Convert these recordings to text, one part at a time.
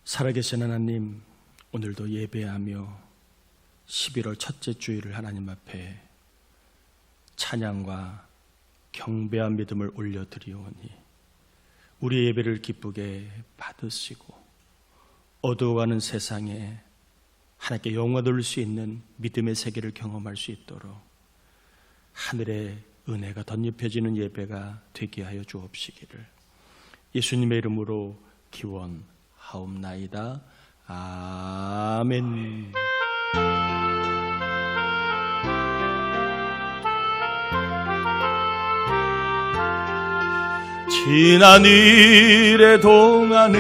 살아계신 하나님, 오늘도 예배하며 11월 첫째 주일을 하나님 앞에 찬양과 경배한 믿음을 올려드리오니 우리 예배를 기쁘게 받으시고 어두워가는 세상에 하나님께 영광 돌릴 수 있는 믿음의 세계를 경험할 수 있도록 하늘의 은혜가 덧입혀지는 예배가 되게 하여 주옵시기를 예수님의 이름으로 기원하옵나이다. 아멘. 지난 일의 동안에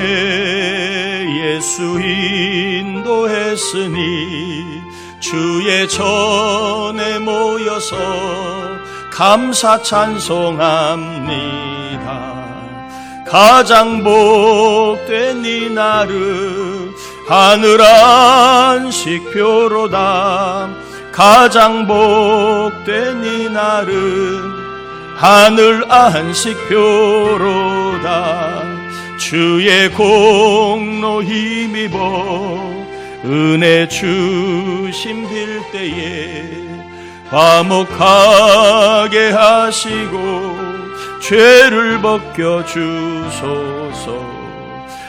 예수 인도했으니 주의 전에 모여서 감사 찬송합니다. 가장 복된 이날은 하늘 안식표로다. 가장 복된 이날은 하늘 안식표로다. 주의 공로 힘입어 은혜 주심 빌 때에 화목하게 하시고 죄를 벗겨주소서.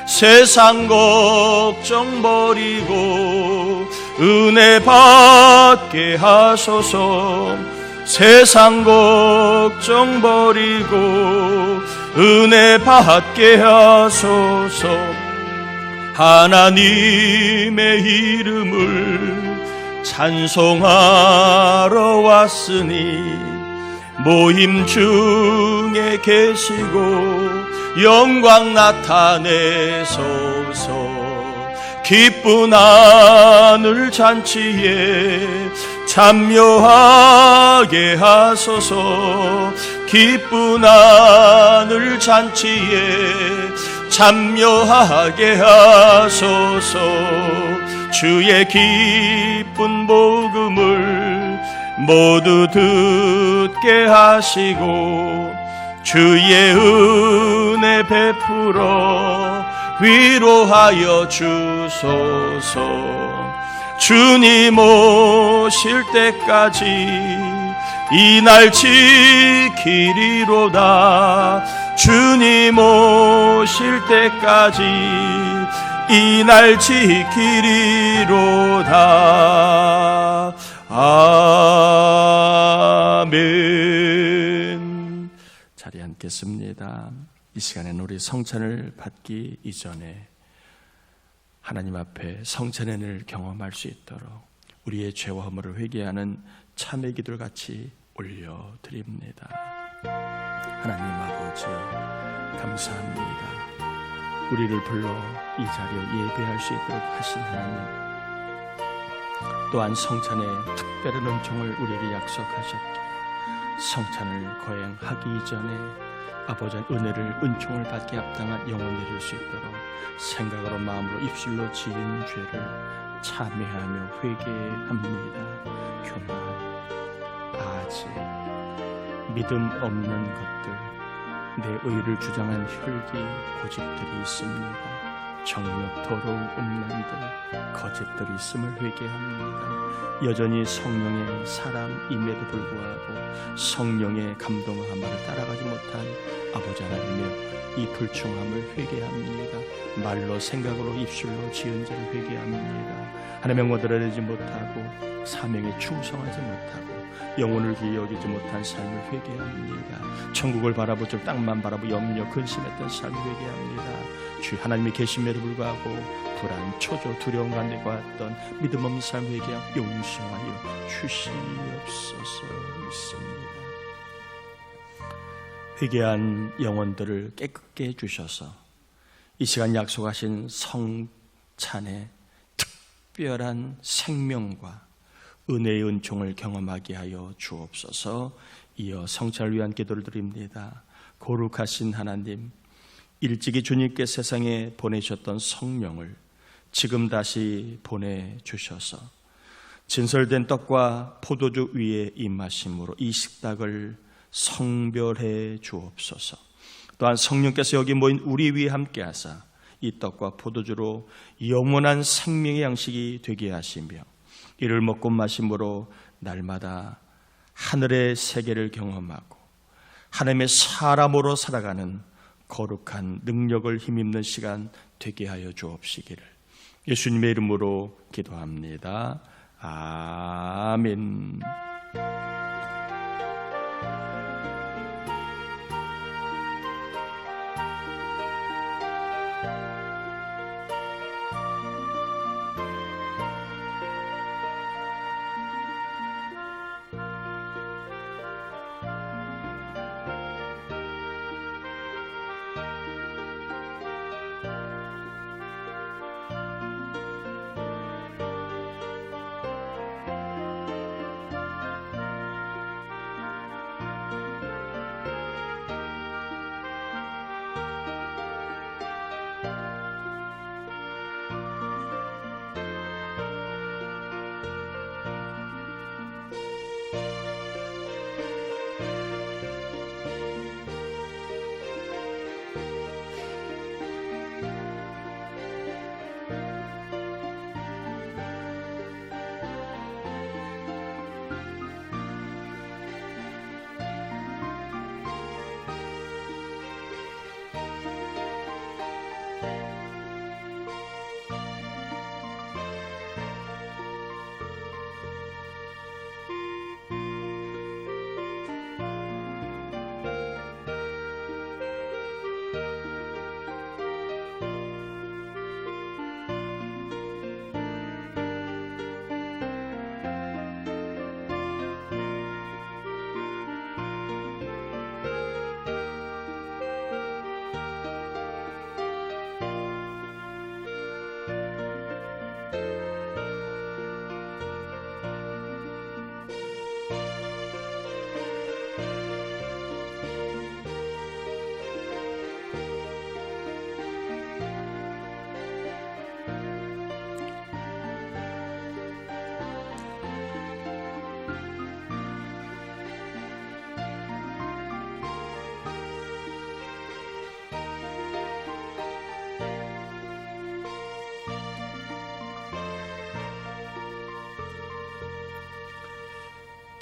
세상 걱정 버리고 은혜 받게 하소서. 세상 걱정 버리고 은혜 받게 하소서. 하나님의 이름을 찬송하러 왔으니 모임 중에 계시고 영광 나타내소서. 기쁜 하늘 잔치에 참여하게 하소서. 기쁜 하늘 잔치에 참여하게 하소서. 주의 기쁜 복음을 모두 듣게 하시고 주의 은혜 베풀어 위로하여 주소서. 주님 오실 때까지 이 날 지키리로다. 주님 오실 때까지 이 날 지키리로다. 아멘. 자리에 앉겠습니다. 이 시간에는 우리 성찬을 받기 이전에 하나님 앞에 성찬회를 경험할 수 있도록 우리의 죄와 허물을 회개하는 참회 기도를 같이 올려드립니다. 하나님 아버지, 감사합니다. 우리를 불러 이 자리에 예배할 수 있도록 하신 하나님, 또한 성찬의 특별한 은총을 우리에게 약속하셨기에 성찬을 거행하기 이전에 아버지의 은혜를 은총을 받게 합당한 영혼이 될 수 있도록 생각으로 마음으로 입술로 지은 죄를 참회하며 회개합니다. 교만, 아지, 믿음 없는 것들, 내 의를 주장한 혈기, 고집들이 있습니다. 정욕, 더러운 음란들, 거짓들이 있음을 회개합니다. 여전히 성령의 사람임에도 불구하고 성령의 감동함을 따라가지 못한 아버지 하나님의 이 불충함을 회개합니다. 말로 생각으로 입술로 지은 죄를 회개합니다. 하나님의 명령을 내지 못하고 사명에 충성하지 못하고 영혼을 귀히 여기지 못한 삶을 회개합니다. 천국을 바라보 즉 땅만 바라보 염려 근심했던 삶을 회개합니다. 주 하나님이 계심에도 불구하고 불안, 초조, 두려움 가운데 왔던 믿음 없는 삶 회개하여 용서하여 주시옵소서. 있습니다. 회개한 영혼들을 깨끗게 해주셔서 이 시간 약속하신 성찬의 특별한 생명과 은혜의 은총을 경험하게 하여 주옵소서. 이어 성찬을 위한 기도를 드립니다. 거룩하신 하나님, 일찍이 주님께 세상에 보내셨던 성령을 지금 다시 보내주셔서 진설된 떡과 포도주 위에 임하심으로 이 식탁을 성별해 주옵소서. 또한 성령께서 여기 모인 우리 위에 함께하사 이 떡과 포도주로 영원한 생명의 양식이 되게 하시며 이를 먹고 마심으로 날마다 하늘의 세계를 경험하고 하나님의 사람으로 살아가는 거룩한 능력을 힘입는 시간 되게 하여 주옵시기를 예수님의 이름으로 기도합니다. 아멘.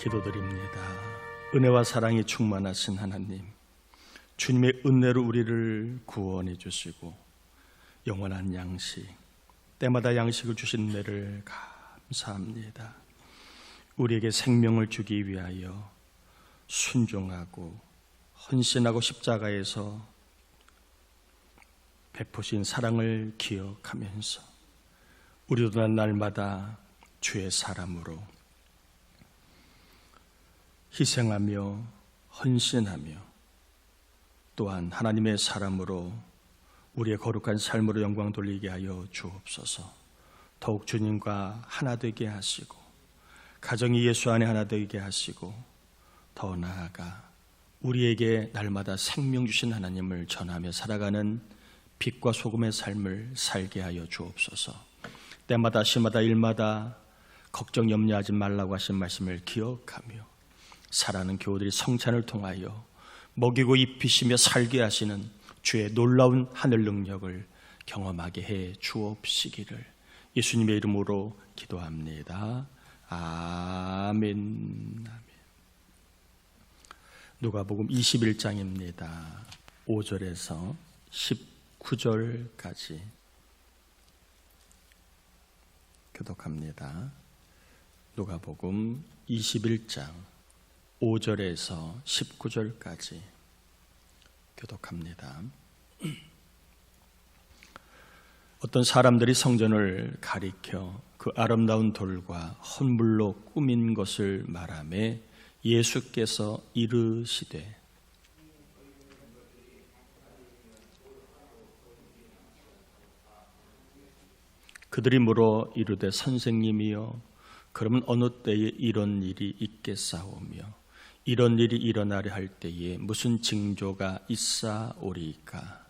기도드립니다. 은혜와 사랑이 충만하신 하나님, 주님의 은혜로 우리를 구원해 주시고 영원한 양식, 때마다 양식을 주신 은혜를 감사합니다. 우리에게 생명을 주기 위하여 순종하고 헌신하고 십자가에서 베푸신 사랑을 기억하면서 우리도 날마다 주의 사람으로 희생하며 헌신하며 또한 하나님의 사람으로 우리의 거룩한 삶으로 영광 돌리게 하여 주옵소서. 더욱 주님과 하나 되게 하시고 가정이 예수 안에 하나 되게 하시고 더 나아가 우리에게 날마다 생명 주신 하나님을 전하며 살아가는 빛과 소금의 삶을 살게 하여 주옵소서. 때마다 시마다 일마다 걱정 염려하지 말라고 하신 말씀을 기억하며 사랑하는 교우들이 성찬을 통하여 먹이고 입히시며 살게 하시는 주의 놀라운 하늘 능력을 경험하게 해 주옵시기를 예수님의 이름으로 기도합니다. 아멘. 누가복음 21장입니다. 5절에서 19절까지 교독합니다. 누가복음 21장 5절에서 19절까지 교독합니다. 어떤 사람들이 성전을 가리켜 그 아름다운 돌과 헌물로 꾸민 것을 말하며 예수께서 이르시되 그들이 물어 이르되 선생님이여 그러면 어느 때에 이런 일이 있겠사오며 이런 일이 일어나려 할 때에 무슨 징조가 있사오리까?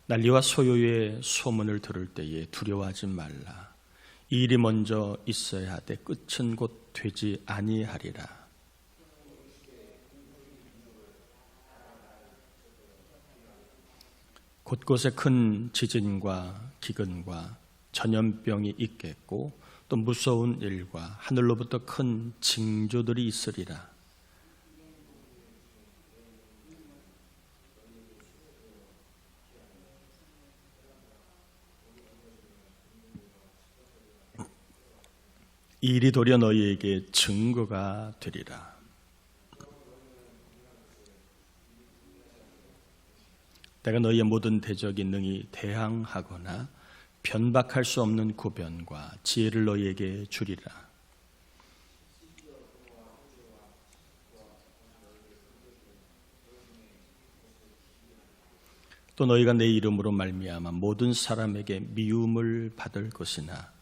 난리와 소요의 소문을 들을 때에 두려워하지 말라. 이 일이 먼저 있어야 하되 끝은 곧 되지 아니하리라. 곳곳에 큰 지진과 기근과 전염병이 있겠고 또 무서운 일과 하늘로부터 큰 징조들이 있으리라. 이 일이 도리어 너희에게 증거가 되리라. 내가 너희의 모든 대적이 능히 대항하거나 변박할 수 없는 구변과 지혜를 너희에게 주리라. 또 너희가 내 이름으로 말미암아 모든 사람에게 미움을 받을 것이나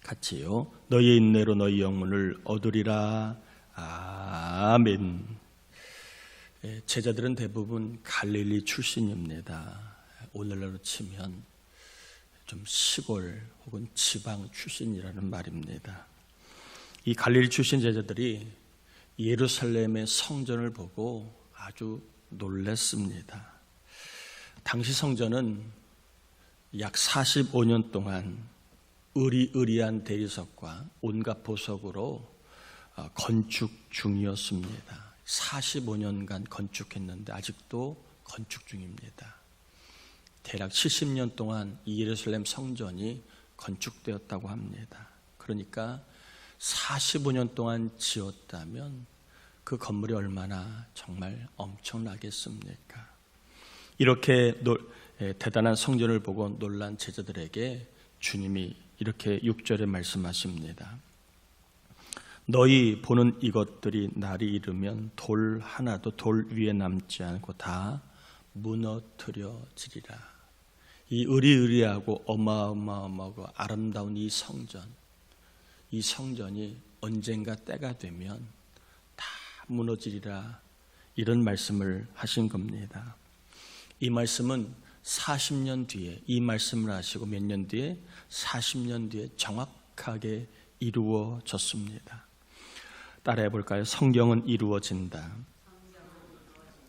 같이요. 너희의 인내로 너희 영혼을 얻으리라. 아멘. 제자들은 대부분 갈릴리 출신입니다. 오늘날로 치면 좀 시골 혹은 지방 출신이라는 말입니다. 이 갈릴리 출신 제자들이 예루살렘의 성전을 보고 아주 놀랐습니다. 당시 성전은 약 45년 동안 으리으리한 대리석과 온갖 보석으로 건축 중이었습니다. 45년간 건축했는데 아직도 건축 중입니다. 대략 70년 동안 이 예루살렘 성전이 건축되었다고 합니다. 그러니까 45년 동안 지었다면 그 건물이 얼마나 정말 엄청나겠습니까? 이렇게 대단한 성전을 보고 놀란 제자들에게 주님이 이렇게 6절에 말씀하십니다. 너희 보는 이것들이 날이 이르면 돌 하나도 돌 위에 남지 않고 다 무너뜨려지리라. 이 으리으리하고 어마어마하고 아름다운 이 성전이 언젠가 때가 되면 다 무너지리라. 이런 말씀을 하신 겁니다. 이 말씀은 40년 뒤에 이 말씀을 하시고 몇 년 뒤에 40년 뒤에 정확하게 이루어졌습니다. 따라해 볼까요? 성경은 이루어진다.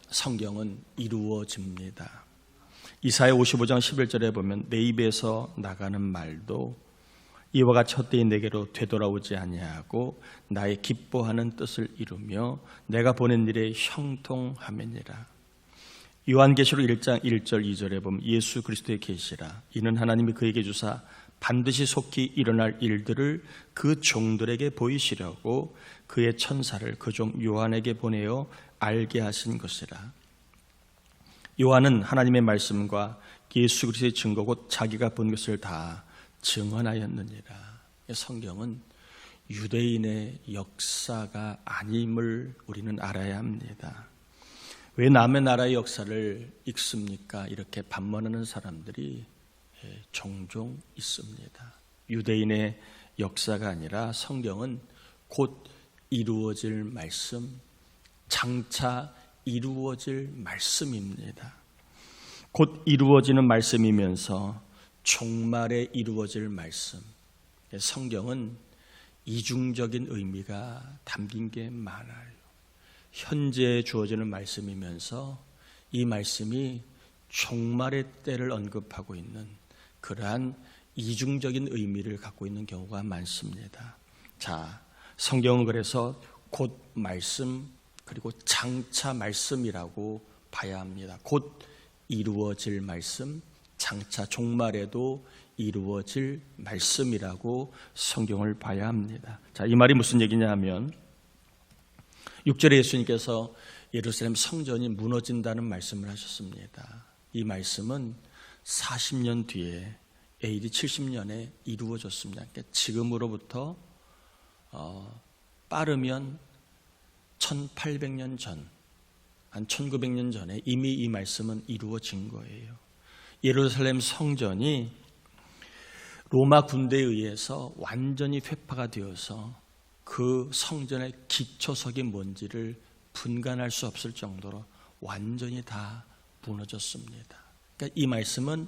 성경은 이루어집니다. 이사야 55장 11절에 보면 내 입에서 나가는 말도 이와 같이 헛되이 내게로 되돌아오지 아니하고 나의 기뻐하는 뜻을 이루며 내가 보낸 일에 형통함이니라. 요한계시록 1장 1절 2절에 보면 예수 그리스도의 계시라. 이는 하나님이 그에게 주사 반드시 속히 일어날 일들을 그 종들에게 보이시려고 그의 천사를 그 종 요한에게 보내어 알게 하신 것이라. 요한은 하나님의 말씀과 예수 그리스도의 증거 곧 자기가 본 것을 다 증언하였느니라. 성경은 유대인의 역사가 아님을 우리는 알아야 합니다. 왜 남의 나라의 역사를 읽습니까? 이렇게 반문하는 사람들이 종종 있습니다. 유대인의 역사가 아니라 성경은 곧 이루어질 말씀, 장차 이루어질 말씀입니다. 곧 이루어지는 말씀이면서 종말에 이루어질 말씀. 성경은 이중적인 의미가 담긴 게 많아요. 현재에 주어지는 말씀이면서 이 말씀이 종말의 때를 언급하고 있는 그러한 이중적인 의미를 갖고 있는 경우가 많습니다. 자, 성경은 그래서 곧 말씀 그리고 장차 말씀이라고 봐야 합니다. 곧 이루어질 말씀, 장차 종말에도 이루어질 말씀이라고 성경을 봐야 합니다. 자, 이 말이 무슨 얘기냐 하면 6절에 예수님께서 예루살렘 성전이 무너진다는 말씀을 하셨습니다. 이 말씀은 40년 뒤에 AD 70년에 이루어졌습니다. 그러니까 지금으로부터 빠르면 1800년 전, 한 1900년 전에 이미 이 말씀은 이루어진 거예요. 예루살렘 성전이 로마 군대에 의해서 완전히 회파가 되어서 그 성전의 기초석이 뭔지를 분간할 수 없을 정도로 완전히 다 무너졌습니다. 그러니까 이 말씀은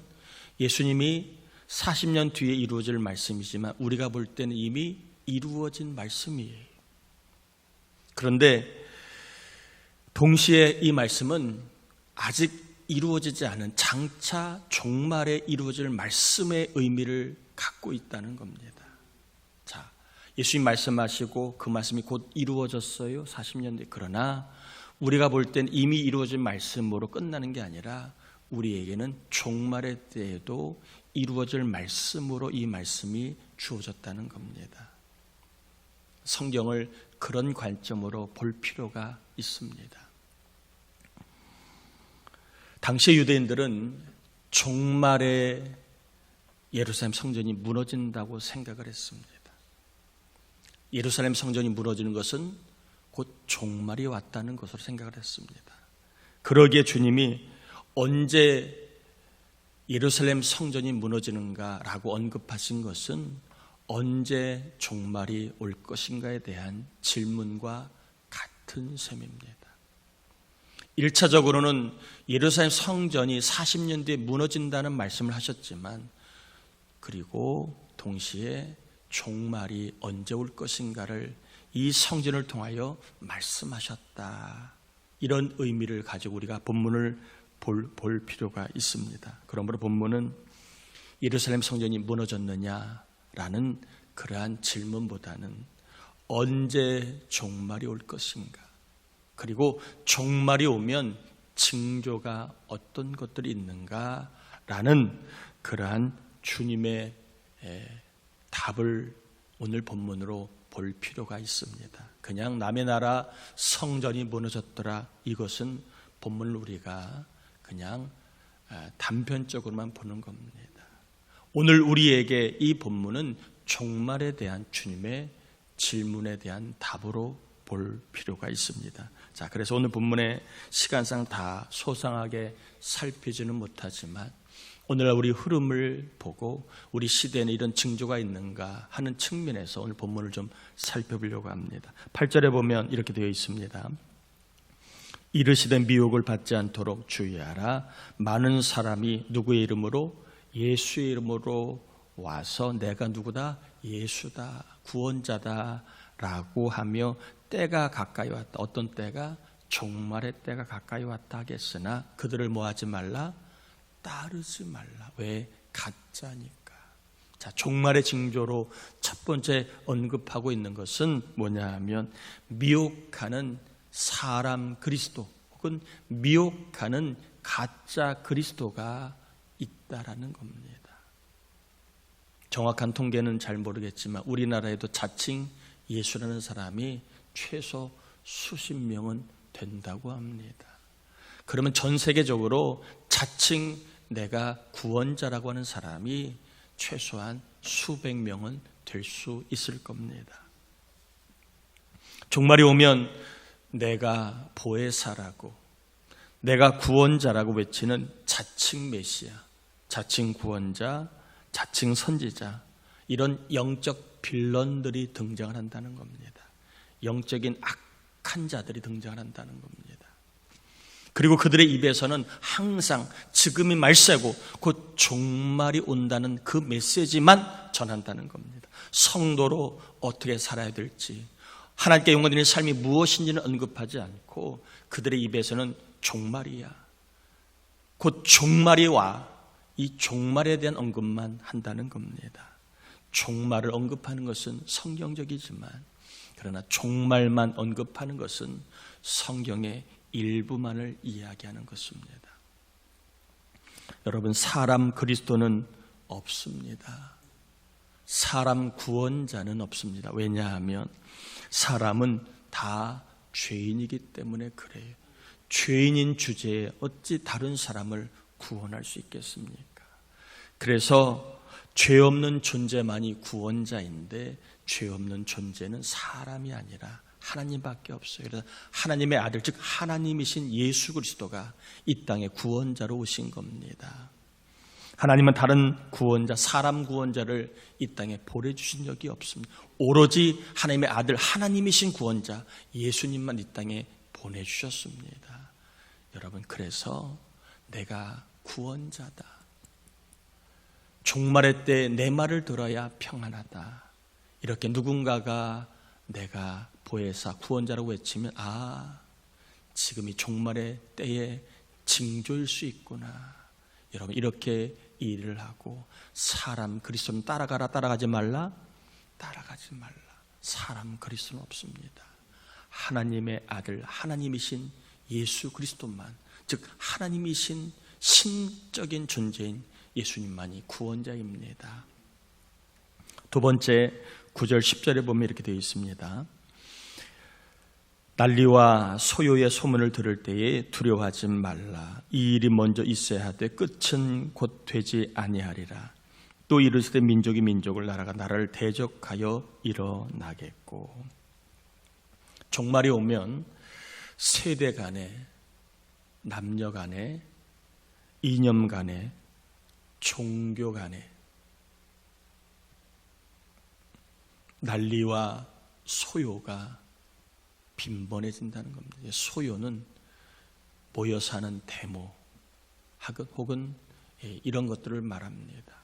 예수님이 40년 뒤에 이루어질 말씀이지만 우리가 볼 때는 이미 이루어진 말씀이에요. 그런데 동시에 이 말씀은 아직 이루어지지 않은 장차 종말에 이루어질 말씀의 의미를 갖고 있다는 겁니다. 자, 예수님 말씀하시고 그 말씀이 곧 이루어졌어요. 40년 뒤에. 그러나 우리가 볼 땐 이미 이루어진 말씀으로 끝나는 게 아니라 우리에게는 종말의 때에도 이루어질 말씀으로 이 말씀이 주어졌다는 겁니다. 성경을 그런 관점으로 볼 필요가 있습니다. 당시 유대인들은 종말에 예루살렘 성전이 무너진다고 생각을 했습니다. 예루살렘 성전이 무너지는 것은 곧 종말이 왔다는 것으로 생각을 했습니다. 그러기에 주님이 언제 예루살렘 성전이 무너지는가라고 언급하신 것은 언제 종말이 올 것인가에 대한 질문과 같은 셈입니다. 1차적으로는 예루살렘 성전이 40년 뒤에 무너진다는 말씀을 하셨지만 그리고 동시에 종말이 언제 올 것인가를 이 성전을 통하여 말씀하셨다. 이런 의미를 가지고 우리가 본문을 볼 필요가 있습니다. 그러므로 본문은 예루살렘 성전이 무너졌느냐라는 그러한 질문보다는 언제 종말이 올 것인가, 그리고 종말이 오면 징조가 어떤 것들이 있는가라는 그러한 주님의 답을 오늘 본문으로 볼 필요가 있습니다. 그냥 남의 나라 성전이 무너졌더라, 이것은 본문을 우리가 그냥 단편적으로만 보는 겁니다. 오늘 우리에게 이 본문은 종말에 대한 주님의 질문에 대한 답으로 볼 필요가 있습니다. 자, 그래서 오늘 본문의 시간상 다 소상하게 살피지는 못하지만 오늘날 우리 흐름을 보고 우리 시대에는 이런 징조가 있는가 하는 측면에서 오늘 본문을 좀 살펴보려고 합니다. 8절에 보면 이렇게 되어 있습니다. 이르시되 미혹을 받지 않도록 주의하라. 많은 사람이 누구의 이름으로? 예수의 이름으로 와서 내가 누구다? 예수다, 구원자다 라고 하며 때가 가까이 왔다. 어떤 때가? 종말의 때가 가까이 왔다 하겠으나 그들을 뭐하지 말라? 따르지 말라. 왜? 가짜니까. 자, 종말의 징조로 첫 번째 언급하고 있는 것은 뭐냐 하면 미혹하는 사람 그리스도 혹은 미혹하는 가짜 그리스도가 있다라는 겁니다. 정확한 통계는 잘 모르겠지만 우리나라에도 자칭 예수라는 사람이 최소 수십 명은 된다고 합니다. 그러면 전 세계적으로 자칭 내가 구원자라고 하는 사람이 최소한 수백 명은 될 수 있을 겁니다. 종말이 오면 내가 보혜사라고, 내가 구원자라고 외치는 자칭 메시아, 자칭 구원자, 자칭 선지자, 이런 영적 빌런들이 등장을 한다는 겁니다. 영적인 악한 자들이 등장을 한다는 겁니다. 그리고 그들의 입에서는 항상 지금이 말세고 곧 종말이 온다는 그 메시지만 전한다는 겁니다. 성도로 어떻게 살아야 될지, 하나님께 영광 드리는 삶이 무엇인지는 언급하지 않고 그들의 입에서는 종말이야, 곧 종말이 와, 이 종말에 대한 언급만 한다는 겁니다. 종말을 언급하는 것은 성경적이지만 그러나 종말만 언급하는 것은 성경의 일부만을 이야기하는 것입니다. 여러분, 사람 그리스도는 없습니다. 사람 구원자는 없습니다. 왜냐하면 사람은 다 죄인이기 때문에 그래요. 죄인인 주제에 어찌 다른 사람을 구원할 수 있겠습니까? 그래서 죄 없는 존재만이 구원자인데 죄 없는 존재는 사람이 아니라 하나님밖에 없어요. 그래서 하나님의 아들, 즉 하나님이신 예수 그리스도가 이 땅에 구원자로 오신 겁니다. 하나님은 다른 구원자, 사람 구원자를 이 땅에 보내주신 적이 없습니다. 오로지 하나님의 아들, 하나님이신 구원자 예수님만 이 땅에 보내주셨습니다. 여러분, 그래서 내가 구원자다, 종말의 때 내 말을 들어야 평안하다. 이렇게 누군가가 내가 보혜사 구원자라고 외치면 지금이 종말의 때의 징조일 수 있구나. 여러분, 이렇게 일을 하고 사람 그리스도는 따라가지 말라. 사람 그리스도는 없습니다. 하나님의 아들, 하나님이신 예수 그리스도만, 즉 하나님이신 신적인 존재인 예수님만이 구원자입니다. 두 번째 9절 10절에 보면 이렇게 되어 있습니다. 난리와 소요의 소문을 들을 때에 두려워하지 말라. 이 일이 먼저 있어야 하되 끝은 곧 되지 아니하리라. 또 이르시되 민족이 민족을, 나라가 나라를 대적하여 일어나겠고. 종말이 오면 세대 간에, 남녀 간에, 이념 간에, 종교 간에 난리와 소요가 빈번해진다는 겁니다. 소요는 모여 사는 데모 혹은 이런 것들을 말합니다.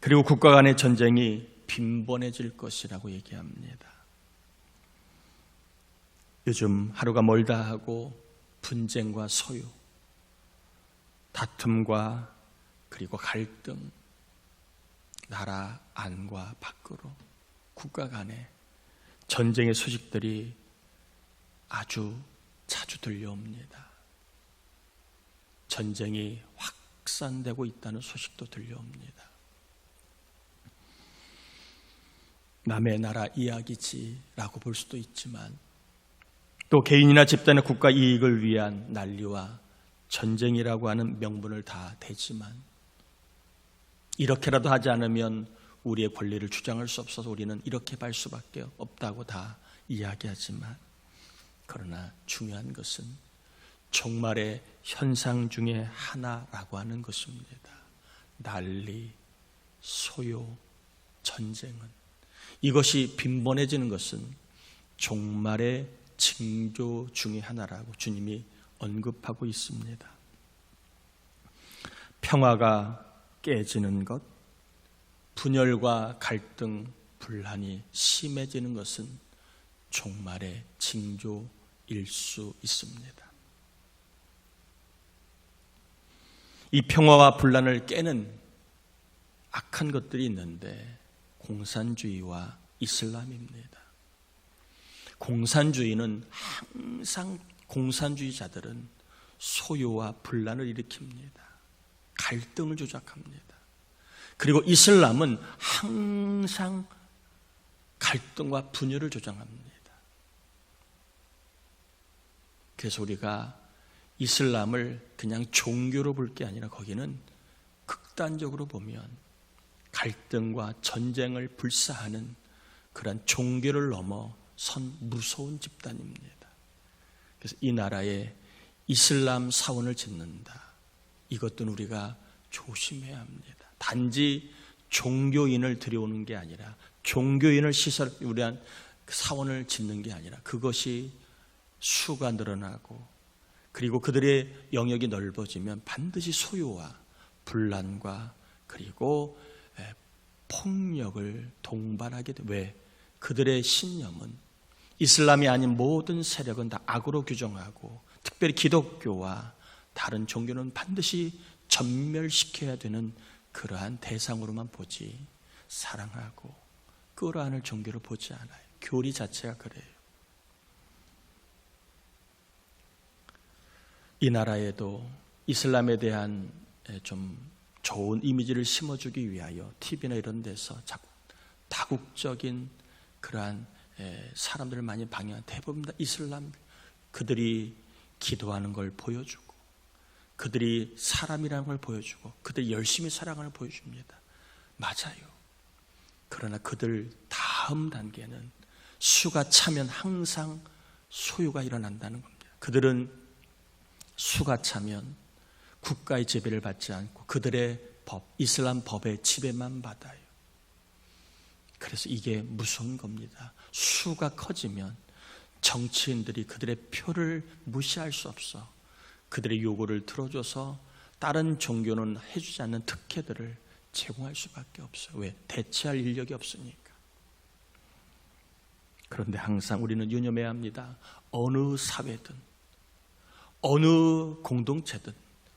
그리고 국가 간의 전쟁이 빈번해질 것이라고 얘기합니다. 요즘 하루가 멀다 하고 분쟁과 소요, 다툼과 그리고 갈등, 나라 안과 밖으로 국가 간에 전쟁의 소식들이 아주 자주 들려옵니다. 전쟁이 확산되고 있다는 소식도 들려옵니다. 남의 나라 이야기지라고 볼 수도 있지만 또 개인이나 집단의 국가 이익을 위한 난리와 전쟁이라고 하는 명분을 다 대지만 이렇게라도 하지 않으면 우리의 권리를 주장할 수 없어서 우리는 이렇게 할 수밖에 없다고 다 이야기하지만, 그러나 중요한 것은 종말의 현상 중에 하나라고 하는 것입니다. 난리, 소요, 전쟁은, 이것이 빈번해지는 것은 종말의 징조 중에 하나라고 주님이 언급하고 있습니다. 평화가 깨지는 것, 분열과 갈등, 분란이 심해지는 것은 종말의 징조일 수 있습니다. 이 평화와 분란을 깨는 악한 것들이 있는데 공산주의와 이슬람입니다. 공산주의는 항상, 공산주의자들은 소요와 분란을 일으킵니다. 갈등을 조작합니다. 그리고 이슬람은 항상 갈등과 분열을 조장합니다. 그래서 우리가 이슬람을 그냥 종교로 볼 게 아니라 거기는 극단적으로 보면 갈등과 전쟁을 불사하는 그런 종교를 넘어선 무서운 집단입니다. 그래서 이 나라에 이슬람 사원을 짓는다, 이것도 우리가 조심해야 합니다. 단지 종교인을 들여오는 게 아니라, 종교인을 위한 사원을 짓는 게 아니라, 그것이 수가 늘어나고 그리고 그들의 영역이 넓어지면 반드시 소요와 분란과 그리고 폭력을 동반하게 돼. 왜? 그들의 신념은 이슬람이 아닌 모든 세력은 다 악으로 규정하고, 특별히 기독교와 다른 종교는 반드시 전멸시켜야 되는 그러한 대상으로만 보지, 사랑하고 끌어안을 종교로 보지 않아요. 교리 자체가 그래요. 이 나라에도 이슬람에 대한 좀 좋은 이미지를 심어주기 위하여 TV나 이런 데서 다국적인 그러한 사람들을 많이 방해한, 대부분 다 이슬람, 그들이 기도하는 걸 보여주고 그들이 사람이라는 걸 보여주고 그들이 열심히 살아가는 걸 보여줍니다. 맞아요. 그러나 그들 다음 단계는 수가 차면 항상 소유가 일어난다는 겁니다. 그들은 수가 차면 국가의 지배를 받지 않고 그들의 법, 이슬람 법의 지배만 받아요. 그래서 이게 무서운 겁니다. 수가 커지면 정치인들이 그들의 표를 무시할 수 없어 그들의 요구를 들어줘서 다른 종교는 해주지 않는 특혜들을 제공할 수밖에 없어요. 왜? 대체할 인력이 없으니까. 그런데 항상 우리는 유념해야 합니다. 어느 사회든 어느 공동체든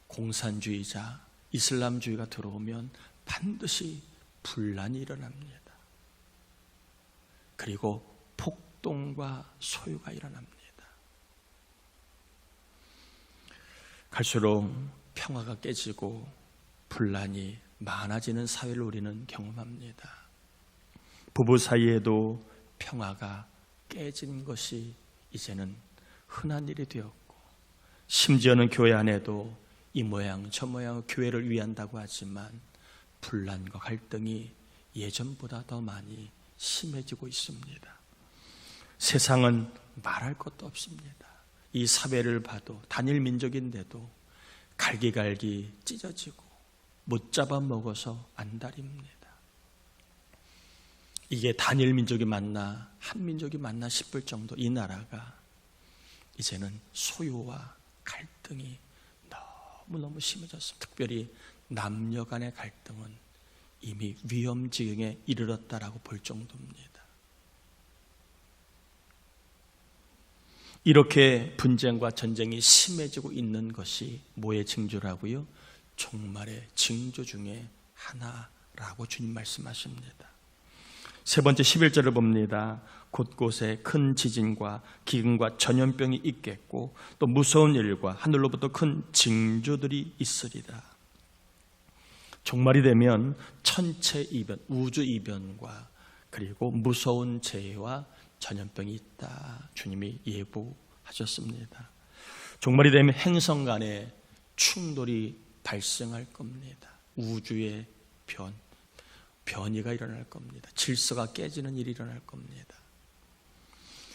공산주의자, 이슬람주의가 들어오면 반드시 분란이 일어납니다. 그리고 폭동과 소유가 일어납니다. 갈수록 평화가 깨지고 분란이 많아지는 사회를 우리는 경험합니다. 부부 사이에도 평화가 깨진 것이 이제는 흔한 일이 되었고, 심지어는 교회 안에도 이 모양 저 모양 교회를 위한다고 하지만 분란과 갈등이 예전보다 더 많이 심해지고 있습니다. 세상은 말할 것도 없습니다. 이 사회를 봐도 단일 민족인데도 갈기갈기 찢어지고 못 잡아먹어서 안달입니다. 이게 단일 민족이 맞나 한 민족이 맞나 싶을 정도 이 나라가 이제는 소유와 갈등이 너무너무 심해졌습니다. 특별히 남녀 간의 갈등은 이미 위험 지경에 이르렀다라고 볼 정도입니다. 이렇게 분쟁과 전쟁이 심해지고 있는 것이 뭐의 징조라고요? 종말의 징조 중에 하나라고 주님 말씀하십니다. 세 번째 11절을 봅니다. 곳곳에 큰 지진과 기근과 전염병이 있겠고 또 무서운 일과 하늘로부터 큰 징조들이 있으리라. 종말이 되면 천체 이변, 우주 이변과 그리고 무서운 재해와 전염병이 있다. 주님이 예보하셨습니다. 종말이 되면 행성 간의 충돌이 발생할 겁니다. 우주의 변이가 일어날 겁니다. 질서가 깨지는 일이 일어날 겁니다.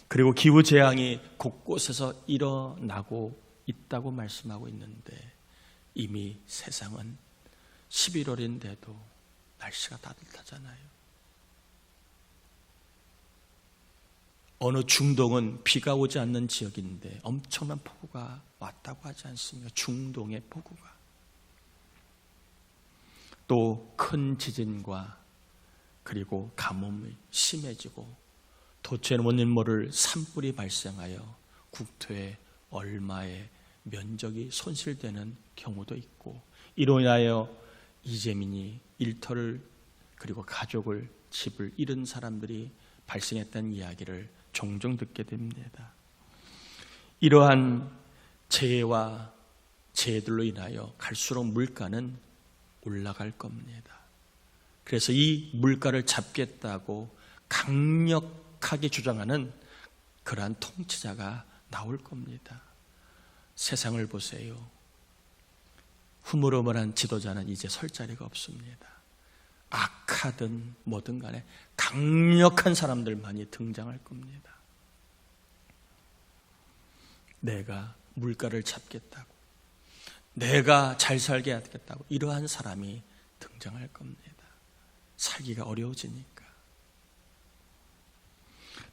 그리고 기후재앙이 곳곳에서 일어나고 있다고 말씀하고 있는데 이미 세상은 11월인데도 날씨가 따뜻하잖아요. 어느 중동은 비가 오지 않는 지역인데 엄청난 폭우가 왔다고 하지 않습니까? 중동의 폭우가. 또 큰 지진과 그리고 가뭄이 심해지고 도처에는 원인 모를 산불이 발생하여 국토에 얼마의 면적이 손실되는 경우도 있고 이로 인하여 이재민이 일터를 그리고 가족을 집을 잃은 사람들이 발생했다는 이야기를 종종 듣게 됩니다. 이러한 재해와 재해들로 인하여 갈수록 물가는 올라갈 겁니다. 그래서 이 물가를 잡겠다고 강력하게 주장하는 그러한 통치자가 나올 겁니다. 세상을 보세요. 흐물흐물한 지도자는 이제 설 자리가 없습니다. 악하든 뭐든 간에 강력한 사람들만이 등장할 겁니다. 내가 물가를 잡겠다고, 내가 잘 살게 하겠다고 이러한 사람이 등장할 겁니다. 살기가 어려워지니까.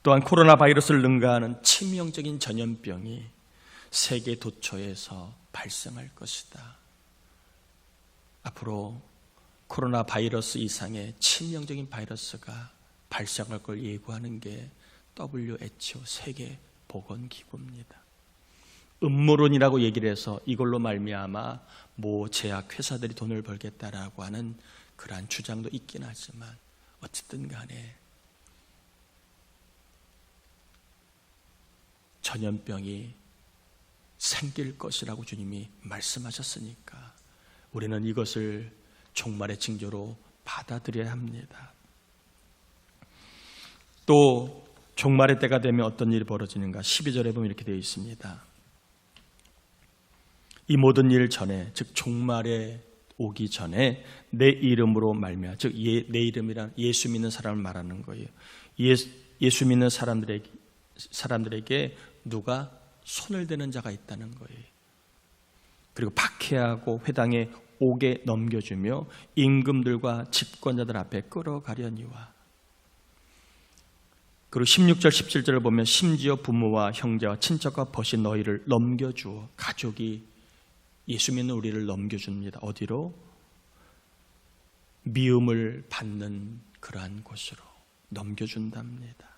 또한 코로나 바이러스를 능가하는 치명적인 전염병이 세계 도처에서 발생할 것이다. 앞으로 코로나 바이러스 이상의 치명적인 바이러스가 발생할 걸 예고하는 게 WHO 세계보건기구입니다. 음모론이라고 얘기를 해서 이걸로 말미암아 모 제약회사들이 돈을 벌겠다라고 하는 그러한 주장도 있긴 하지만 어쨌든 간에 전염병이 생길 것이라고 주님이 말씀하셨으니까 우리는 이것을 종말의 징조로 받아들여야 합니다. 또 종말의 때가 되면 어떤 일이 벌어지는가? 12절에 보면 이렇게 되어 있습니다. 이 모든 일 전에, 즉 종말에 오기 전에 내 이름으로 말미암아, 즉 내 이름이란 예수 믿는 사람을 말하는 거예요. 예수 믿는 사람들에게 누가 손을 대는 자가 있다는 거예요. 그리고 박해하고 회당에 옥에 넘겨주며 임금들과 집권자들 앞에 끌어가려니와. 그리고 16절 17절을 보면 심지어 부모와 형제와 친척과 벗이 너희를 넘겨주어 가족이 예수 믿는 우리를 넘겨줍니다. 어디로? 미움을 받는 그러한 곳으로 넘겨준답니다.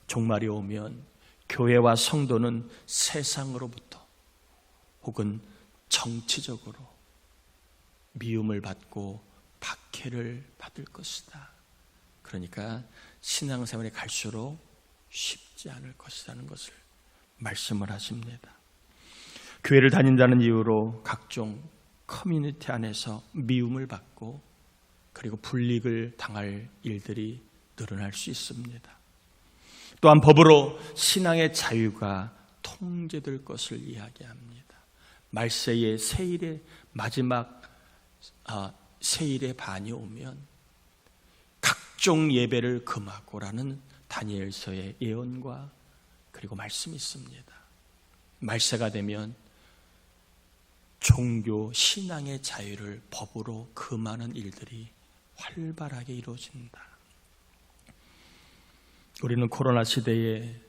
종말이 오면 교회와 성도는 세상으로부터 혹은 정치적으로 미움을 받고 박해를 받을 것이다. 그러니까 신앙생활에 갈수록 쉽지 않을 것이라는 것을 말씀을 하십니다. 교회를 다닌다는 이유로 각종 커뮤니티 안에서 미움을 받고 그리고 불이익을 당할 일들이 늘어날 수 있습니다. 또한 법으로 신앙의 자유가 통제될 것을 이야기합니다. 말세의 세일의 마지막 세일의 반이 오면 각종 예배를 금하고라는 다니엘서의 예언과 그리고 말씀이 있습니다. 말세가 되면 종교, 신앙의 자유를 법으로 금하는 일들이 활발하게 이루어진다. 우리는 코로나 시대에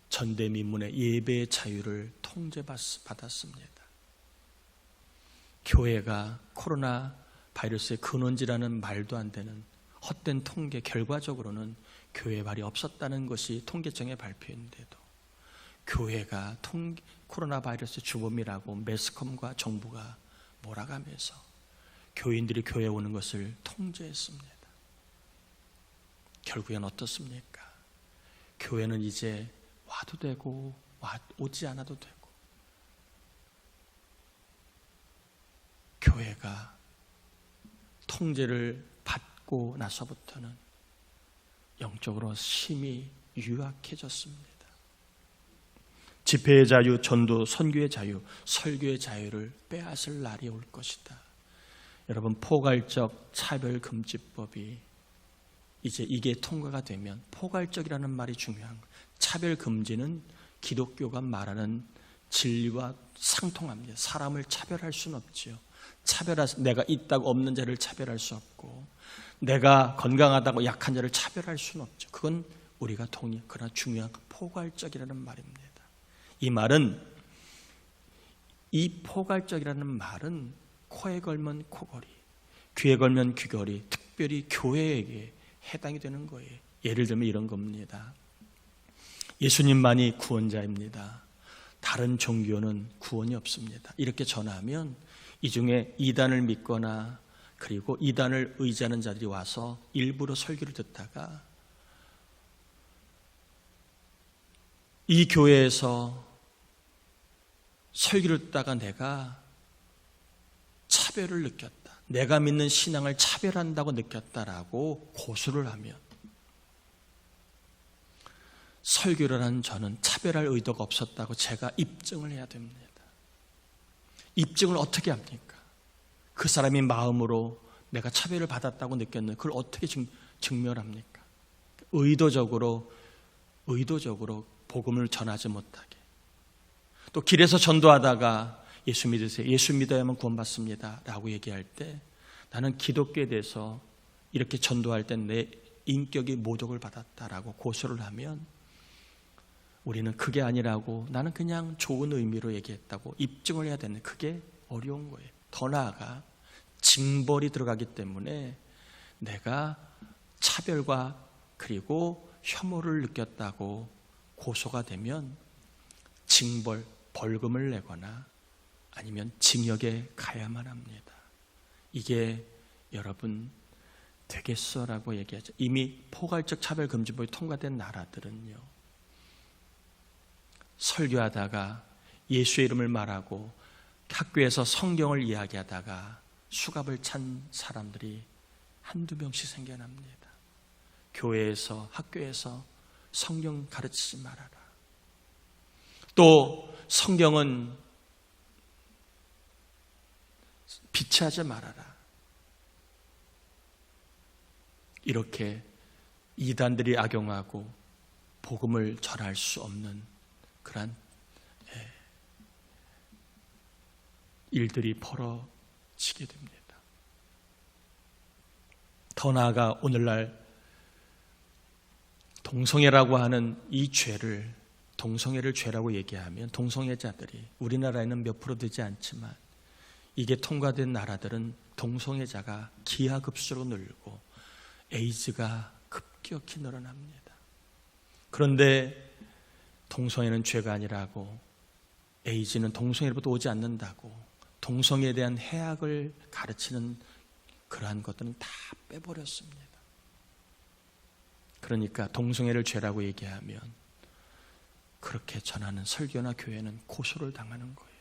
전대미문의 예배의 자유를 통제받았습니다. 교회가 코로나 바이러스의 근원지라는 말도 안 되는 헛된 통계, 결과적으로는 교회 발이 없었다는 것이 통계청의 발표인데도 교회가 코로나 바이러스 주범이라고 매스컴과 정부가 몰아가면서 교인들이 교회에 오는 것을 통제했습니다. 결국엔 어떻습니까? 교회는 이제 와도 되고 오지 않아도 되고 교회가 통제를 받고 나서부터는 영적으로 심히 유약해졌습니다. 집회의 자유, 전도, 선교의 자유, 설교의 자유를 빼앗을 날이 올 것이다. 여러분, 포괄적 차별금지법이 이제 이게 통과가 되면 포괄적이라는 말이 중요한 거예요. 차별금지는 기독교가 말하는 진리와 상통합니다. 사람을 차별할 수는 없지요. 내가 있다고 없는 자를 차별할 수 없고 내가 건강하다고 약한 자를 차별할 수는 없죠. 그건 우리가 그러나 중요한 포괄적이라는 말입니다. 이 포괄적이라는 말은 코에 걸면 코걸이, 귀에 걸면 귀걸이, 특별히 교회에게 해당이 되는 거예요. 예를 들면 이런 겁니다. 예수님만이 구원자입니다. 다른 종교는 구원이 없습니다. 이렇게 전하면 이 중에 이단을 믿거나 그리고 이단을 의지하는 자들이 와서 일부러 설교를 듣다가 이 교회에서 설교를 듣다가 내가 차별을 느꼈다. 내가 믿는 신앙을 차별한다고 느꼈다라고 고소를 하면 설교를 한 저는 차별할 의도가 없었다고 제가 입증을 해야 됩니다. 입증을 어떻게 합니까? 그 사람이 마음으로 내가 차별을 받았다고 느꼈는데 그걸 어떻게 증명합니까? 의도적으로 복음을 전하지 못하게. 또 길에서 전도하다가 예수 믿으세요. 예수 믿어야만 구원받습니다 라고 얘기할 때 나는 기독교에 대해서 이렇게 전도할 때 내 인격이 모독을 받았다라고 고소를 하면 우리는 그게 아니라고 나는 그냥 좋은 의미로 얘기했다고 입증을 해야 되는데 그게 어려운 거예요. 더 나아가 징벌이 들어가기 때문에 내가 차별과 그리고 혐오를 느꼈다고 고소가 되면 징벌, 벌금을 내거나 아니면 징역에 가야만 합니다. 이게 여러분 되겠어라고 얘기하죠. 이미 포괄적 차별금지법이 통과된 나라들은요. 설교하다가 예수의 이름을 말하고 학교에서 성경을 이야기하다가 수갑을 찬 사람들이 한두 명씩 생겨납니다. 교회에서 학교에서 성경 가르치지 말아라. 또 성경은 비치하지 말아라. 이렇게 이단들이 악용하고 복음을 전할 수 없는 그러한 일들이 벌어지게 됩니다. 더 나아가 오늘날 동성애라고 하는 이 죄를 동성애를 죄라고 얘기하면 동성애자들이 우리나라에는 몇 프로 되지 않지만 이게 통과된 나라들은 동성애자가 기하급수로 늘고 에이즈가 급격히 늘어납니다. 그런데 동성애는 죄가 아니라고, 에이즈는 동성애로부터 오지 않는다고, 동성애에 대한 해악을 가르치는 그러한 것들은 다 빼버렸습니다. 그러니까 동성애를 죄라고 얘기하면 그렇게 전하는 설교나 교회는 고소를 당하는 거예요.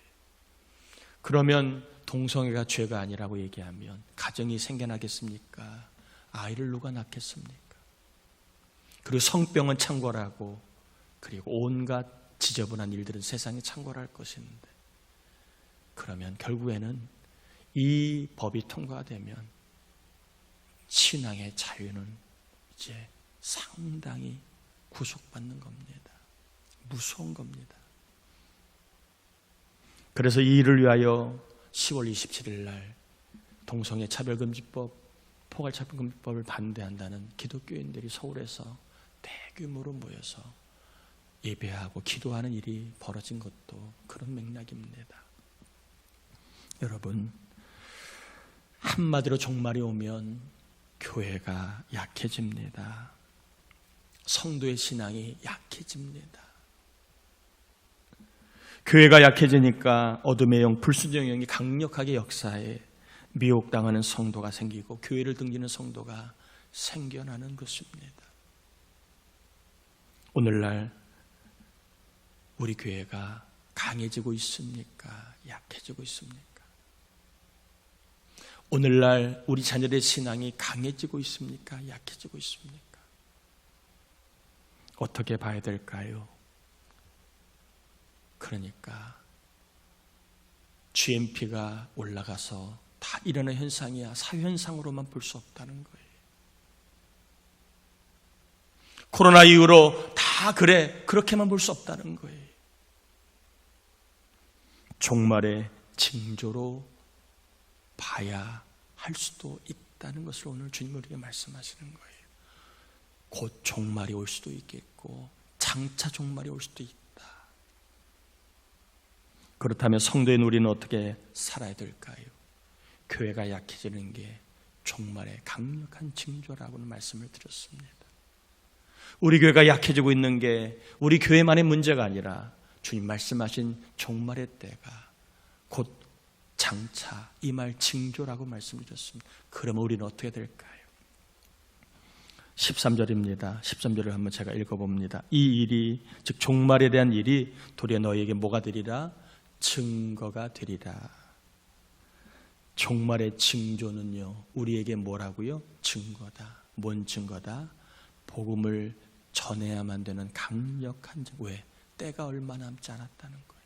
그러면 동성애가 죄가 아니라고 얘기하면 가정이 생겨나겠습니까? 아이를 누가 낳겠습니까? 그리고 성병은 창궐하고, 그리고 온갖 지저분한 일들은 세상에 창궐할 것인데, 그러면 결국에는 이 법이 통과되면 신앙의 자유는 이제 상당히 구속받는 겁니다. 무서운 겁니다. 그래서 이 일을 위하여 10월 27일 날 동성애 차별금지법, 포괄차별금지법을 반대한다는 기독교인들이 서울에서 대규모로 모여서 예배하고 기도하는 일이 벌어진 것도 그런 맥락입니다. 여러분, 한마디로 종말이 오면 교회가 약해집니다. 성도의 신앙이 약해집니다. 교회가 약해지니까 어둠의 영, 불순종의 영이 강력하게 역사해 미혹당하는 성도가 생기고 교회를 등지는 성도가 생겨나는 것입니다. 오늘날 우리 교회가 강해지고 있습니까? 약해지고 있습니까? 오늘날 우리 자녀들의 신앙이 강해지고 있습니까? 약해지고 있습니까? 어떻게 봐야 될까요? 그러니까 GMP가 올라가서 다 일어나는 현상이야 사회현상으로만 볼 수 없다는 거예요. 코로나 이후로 다 그래, 그렇게만 볼 수 없다는 거예요. 종말의 징조로 봐야 할 수도 있다는 것을 오늘 주님 우리에게 말씀하시는 거예요. 곧 종말이 올 수도 있겠고 장차 종말이 올 수도 있다. 그렇다면 성도인 우리는 어떻게 살아야 될까요? 교회가 약해지는 게 종말의 강력한 징조라고는 말씀을 드렸습니다. 우리 교회가 약해지고 있는 게 우리 교회만의 문제가 아니라 주님 말씀하신 종말의 때가 곧 장차 임할 징조라고 말씀드렸습니다. 그러면 우리는 어떻게 될까요? 13절입니다. 13절을 한번 제가 읽어봅니다. 이 일이, 즉 종말에 대한 일이 도리어 너희에게 뭐가 되리라? 증거가 되리라. 종말의 징조는요, 우리에게 뭐라고요? 증거다. 뭔 증거다? 복음을 전해야만 되는 강력한 증거. 왜? 때가 얼마 남지 않았다는 거예요.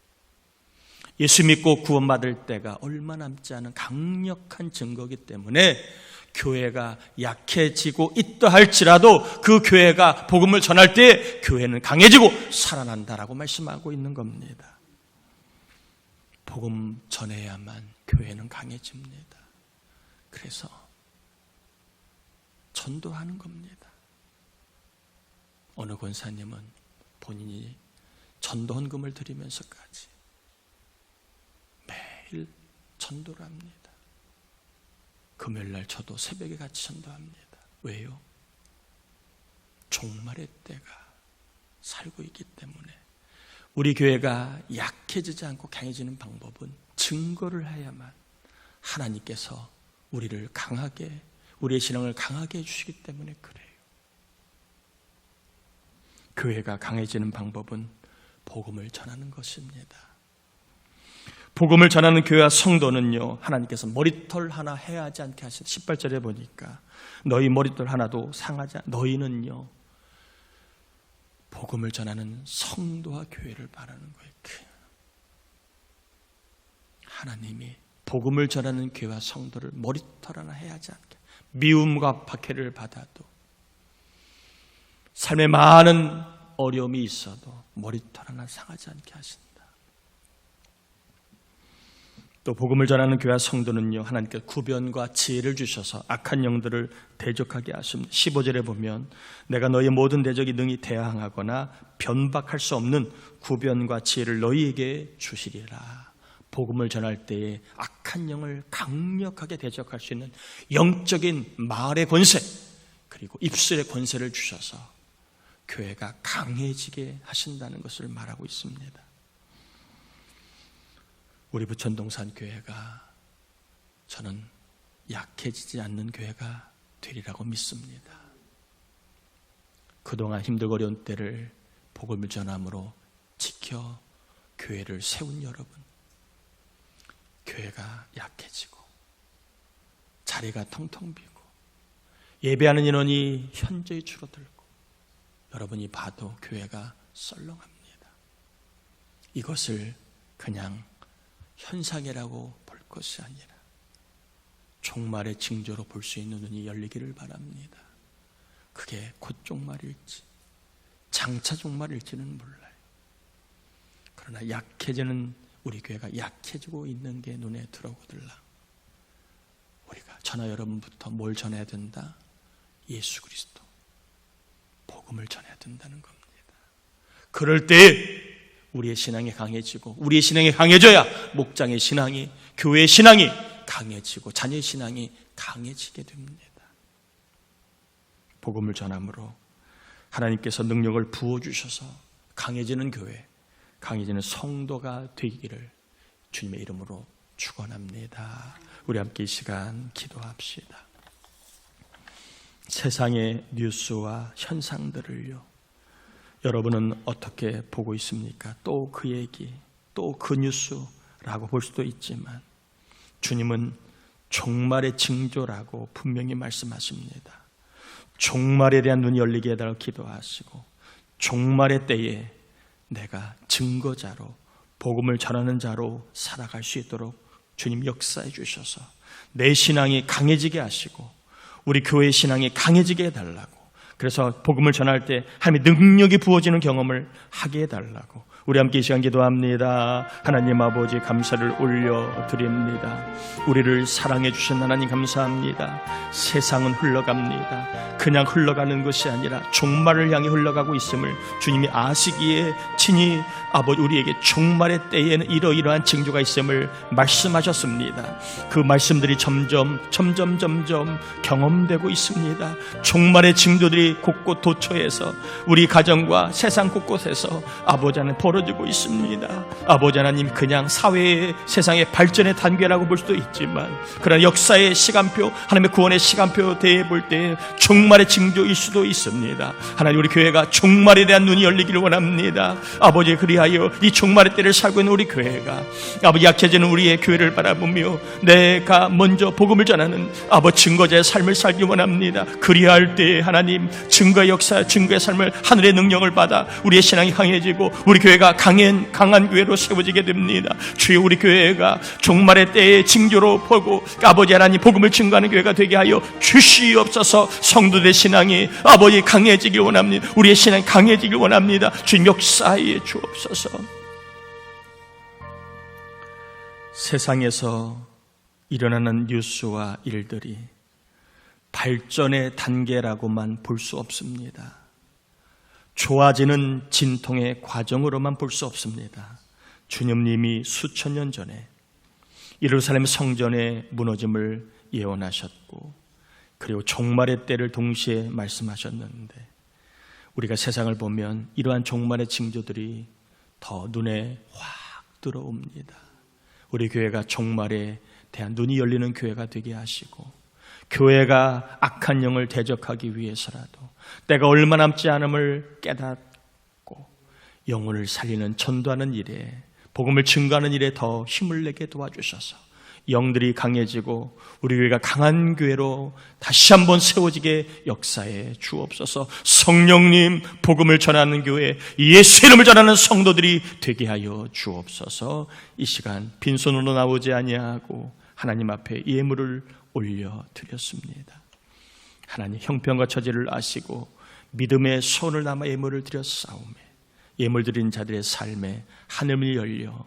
예수 믿고 구원받을 때가 얼마 남지 않은 강력한 증거이기 때문에 교회가 약해지고 있다 할지라도 그 교회가 복음을 전할 때 교회는 강해지고 살아난다라고 말씀하고 있는 겁니다. 복음 전해야만 교회는 강해집니다. 그래서 전도하는 겁니다. 어느 권사님은 본인이 전도 헌금을 드리면서까지 매일 전도를 합니다. 금요일날 저도 새벽에 같이 전도합니다. 왜요? 종말의 때가 살고 있기 때문에. 우리 교회가 약해지지 않고 강해지는 방법은 증거를 해야만 하나님께서 우리를 강하게, 우리의 신앙을 강하게 해주시기 때문에 그래요. 교회가 강해지는 방법은 복음을 전하는 것입니다. 복음을 전하는 교회와 성도는요, 하나님께서 머리털 하나 해하지 않게 하신 18절에 보니까 너희 머리털 하나도 상하지 않, 너희는요 복음을 전하는 성도와 교회를 바라는 거예요. 하나님이 복음을 전하는 교회와 성도를 머리털 하나 해하지 않게, 미움과 박해를 받아도, 삶에 많은 어려움이 있어도 머리털 하나 상하지 않게 하신다. 또 복음을 전하는 교회 성도는요, 하나님께서 구변과 지혜를 주셔서 악한 영들을 대적하게 하십니다. 15절에 보면 내가 너희의 모든 대적이 능히 대항하거나 변박할 수 없는 구변과 지혜를 너희에게 주시리라. 복음을 전할 때에 악한 영을 강력하게 대적할 수 있는 영적인 말의 권세, 그리고 입술의 권세를 주셔서 교회가 강해지게 하신다는 것을 말하고 있습니다. 우리 부천동산 교회가 저는 약해지지 않는 교회가 되리라고 믿습니다. 그동안 힘들고 어려운 때를 복음을 전함으로 지켜 교회를 세운 여러분, 교회가 약해지고 자리가 텅텅 비고 예배하는 인원이 현저히 줄어들고 여러분이 봐도 교회가 썰렁합니다. 이것을 그냥 현상이라고 볼 것이 아니라 종말의 징조로 볼 수 있는 눈이 열리기를 바랍니다. 그게 곧 종말일지 장차 종말일지는 몰라요. 그러나 약해지는 우리 교회가 약해지고 있는 게 눈에 들어오더라. 우리가 저나 여러분부터 뭘 전해야 된다? 예수 그리스도 복음을 전해야 된다는 겁니다. 그럴 때 우리의 신앙이 강해지고, 우리의 신앙이 강해져야 목장의 신앙이, 교회의 신앙이 강해지고 자녀의 신앙이 강해지게 됩니다. 복음을 전함으로 하나님께서 능력을 부어주셔서 강해지는 교회, 강해지는 성도가 되기를 주님의 이름으로 축원합니다. 우리 함께 이 시간 기도합시다. 세상의 뉴스와 현상들을요, 여러분은 어떻게 보고 있습니까? 또 그 얘기, 또 그 뉴스라고 볼 수도 있지만 주님은 종말의 징조라고 분명히 말씀하십니다. 종말에 대한 눈이 열리게 해달라고 기도하시고, 종말의 때에 내가 증거자로, 복음을 전하는 자로 살아갈 수 있도록 주님 역사해 주셔서 내 신앙이 강해지게 하시고 우리 교회의 신앙이 강해지게 해달라고, 그래서 복음을 전할 때 하나님의 능력이 부어지는 경험을 하게 해달라고 우리 함께 이 시간 기도합니다. 하나님 아버지 감사를 올려드립니다. 우리를 사랑해 주신 하나님 감사합니다. 세상은 흘러갑니다. 그냥 흘러가는 것이 아니라 종말을 향해 흘러가고 있음을 주님이 아시기에 친히 아버지 우리에게 종말의 때에는 이러이러한 징조가 있음을 말씀하셨습니다. 그 말씀들이 점점 경험되고 있습니다. 종말의 징조들이 곳곳 도처에서 우리 가정과 세상 곳곳에서 아버지 하나님 벌어지고 있습니다. 아버지 하나님, 그냥 사회의 세상의 발전의 단계라고 볼 수도 있지만 그러나 역사의 시간표, 하나님의 구원의 시간표 대해 볼 때 종말의 징조일 수도 있습니다. 하나님, 우리 교회가 종말에 대한 눈이 열리기를 원합니다. 아버지, 그리하여 이 종말의 때를 살고 있는 우리 교회가 아버지 약해지는 우리의 교회를 바라보며 내가 먼저 복음을 전하는 아버지 증거자의 삶을 살기 원합니다. 그리할 때 하나님 증거의 역사, 증거의 삶을 하늘의 능력을 받아 우리의 신앙이 강해지고 우리 교회가 강한 교회로 세워지게 됩니다. 주여, 우리 교회가 종말의 때의 징조로 보고 아버지 하나님 복음을 증거하는 교회가 되게 하여 주시옵소서. 성도들의 신앙이 아버지 강해지길 원합니다. 우리의 신앙이 강해지길 원합니다. 주님 역사해 주옵소서. 세상에서 일어나는 뉴스와 일들이 발전의 단계라고만 볼 수 없습니다. 좋아지는 진통의 과정으로만 볼 수 없습니다. 주님님이 수천 년 전에 예루살렘 성전의 무너짐을 예언하셨고 그리고 종말의 때를 동시에 말씀하셨는데 우리가 세상을 보면 이러한 종말의 징조들이 더 눈에 확 들어옵니다. 우리 교회가 종말에 대한 눈이 열리는 교회가 되게 하시고 교회가 악한 영을 대적하기 위해서라도 때가 얼마 남지 않음을 깨닫고 영혼을 살리는 전도하는 일에, 복음을 증거하는 일에 더 힘을 내게 도와주셔서 영들이 강해지고 우리 교회가 강한 교회로 다시 한번 세워지게 역사해 주옵소서. 성령님, 복음을 전하는 교회, 예수 이름을 전하는 성도들이 되게 하여 주옵소서. 이 시간 빈손으로 나오지 아니하고 하나님 앞에 예물을 올려드렸습니다. 하나님, 형편과 처지를 아시고 믿음의 손을 남아 예물을 드렸사오매 예물 드린 자들의 삶에 하늘이 열려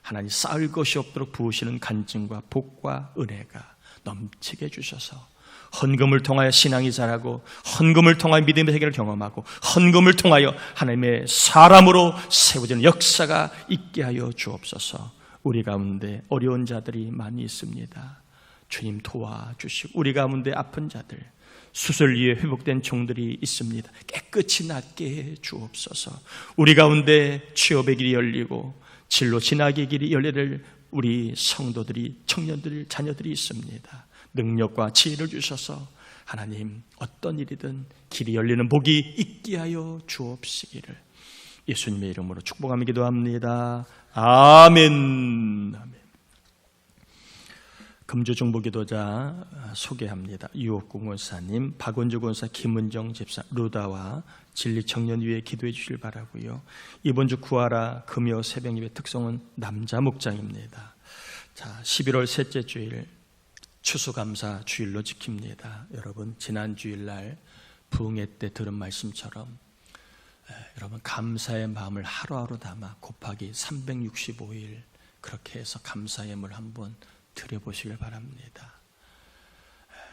하나님 쌓을 것이 없도록 부으시는 간증과 복과 은혜가 넘치게 해주셔서 헌금을 통하여 신앙이 자라고, 헌금을 통하여 믿음의 세계를 경험하고, 헌금을 통하여 하나님의 사람으로 세워지는 역사가 있게 하여 주옵소서. 우리 가운데 어려운 자들이 많이 있습니다. 주님 도와주시고, 우리 가운데 아픈 자들, 수술 이후에 회복된 종들이 있습니다. 깨끗이 낫게 해 주옵소서. 우리 가운데 취업의 길이 열리고 진로 진학의 길이 열리를 우리 성도들이, 청년들, 자녀들이 있습니다. 능력과 지혜를 주셔서 하나님 어떤 일이든 길이 열리는 복이 있게 하여 주옵시기를 예수님의 이름으로 축복하며 기도합니다. 아멘. 아멘. 금주중보 기도자 소개합니다. 유옥구 권사님, 박원주 권사, 김은정 집사, 루다와 진리청년 위에 기도해 주시길 바라고요. 이번 주 구하라 금요 새벽 예배 특성은 남자 목장입니다. 자, 11월 셋째 주일 추수감사 주일로 지킵니다. 여러분, 지난 주일날 부흥회 때 들은 말씀처럼 여러분 감사의 마음을 하루하루 담아 곱하기 365일 그렇게 해서 감사의 예물 한번 드려보시길 바랍니다.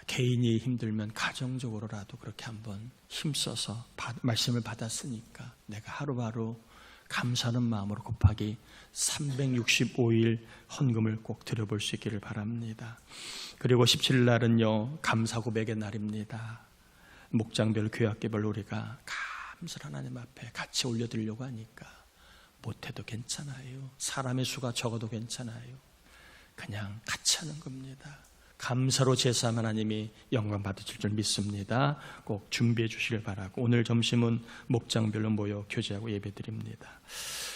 개인이 힘들면 가정적으로라도 그렇게 한번 힘써서 말씀을 받았으니까 내가 하루하루 감사하는 마음으로 곱하기 365일 헌금을 꼭 드려볼 수 있기를 바랍니다. 그리고 17일 날은요, 감사 고백의 날입니다. 목장별, 교회학교별 우리가 감사를 하나님 앞에 같이 올려드리려고 하니까 못해도 괜찮아요. 사람의 수가 적어도 괜찮아요. 그냥 같이 하는 겁니다. 감사로 제사하면 하나님이 영광 받으실 줄 믿습니다. 꼭 준비해 주시길 바라고, 오늘 점심은 목장별로 모여 교제하고 예배드립니다.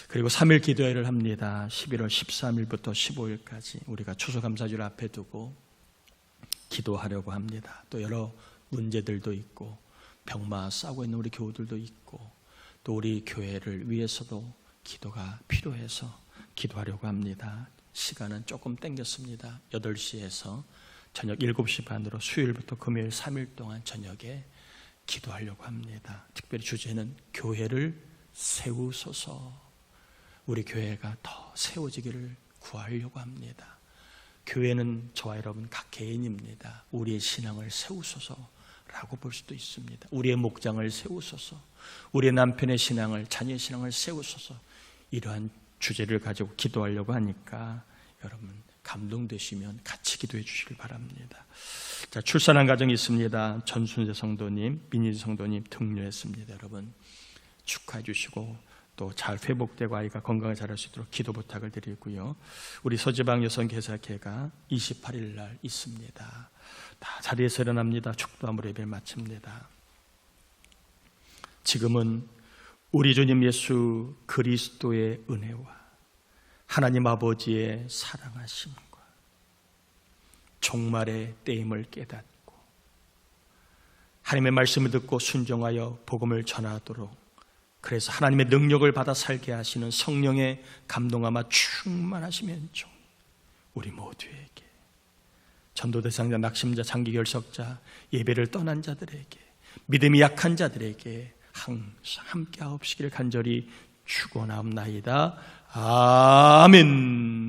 그리고 3일 기도회를 합니다. 11월 13일부터 15일까지 우리가 추수감사주를 앞에 두고 기도하려고 합니다. 또 여러 문제들도 있고 병마 싸고 있는 우리 교우들도 있고 또 우리 교회를 위해서도 기도가 필요해서 기도하려고 합니다. 시간은 조금 땡겼습니다. 8시에서 저녁 7시 반으로 수요일부터 금요일 3일 동안 저녁에 기도하려고 합니다. 특별히 주제는 교회를 세우소서. 우리 교회가 더 세워지기를 구하려고 합니다. 교회는 저와 여러분 각 개인입니다. 우리의 신앙을 세우소서라고 볼 수도 있습니다. 우리의 목장을 세우소서, 우리의 남편의 신앙을, 자녀의 신앙을 세우소서, 이러한 주제를 가지고 기도하려고 하니까 여러분 감동되시면 같이 기도해 주시길 바랍니다. 자, 출산한 가정이 있습니다. 전순재 성도님, 민희 성도님 등료했습니다. 여러분 축하해 주시고 또 잘 회복되고 아이가 건강을 잘할 수 있도록 기도 부탁을 드리고요. 우리 서지방 여성개사회가 28일 날 있습니다. 다 자리에서 일어납니다. 축도함으로 예배를 마칩니다. 지금은 우리 주님 예수 그리스도의 은혜와 하나님 아버지의 사랑하심과 종말의 때임을 깨닫고 하나님의 말씀을 듣고 순종하여 복음을 전하도록, 그래서 하나님의 능력을 받아 살게 하시는 성령의 감동하마 충만하시면 종 우리 모두에게, 전도 대상자, 낙심자, 장기 결석자, 예배를 떠난 자들에게, 믿음이 약한 자들에게 항상 함께 하옵시기를 간절히 축원하옵나이다. 아멘.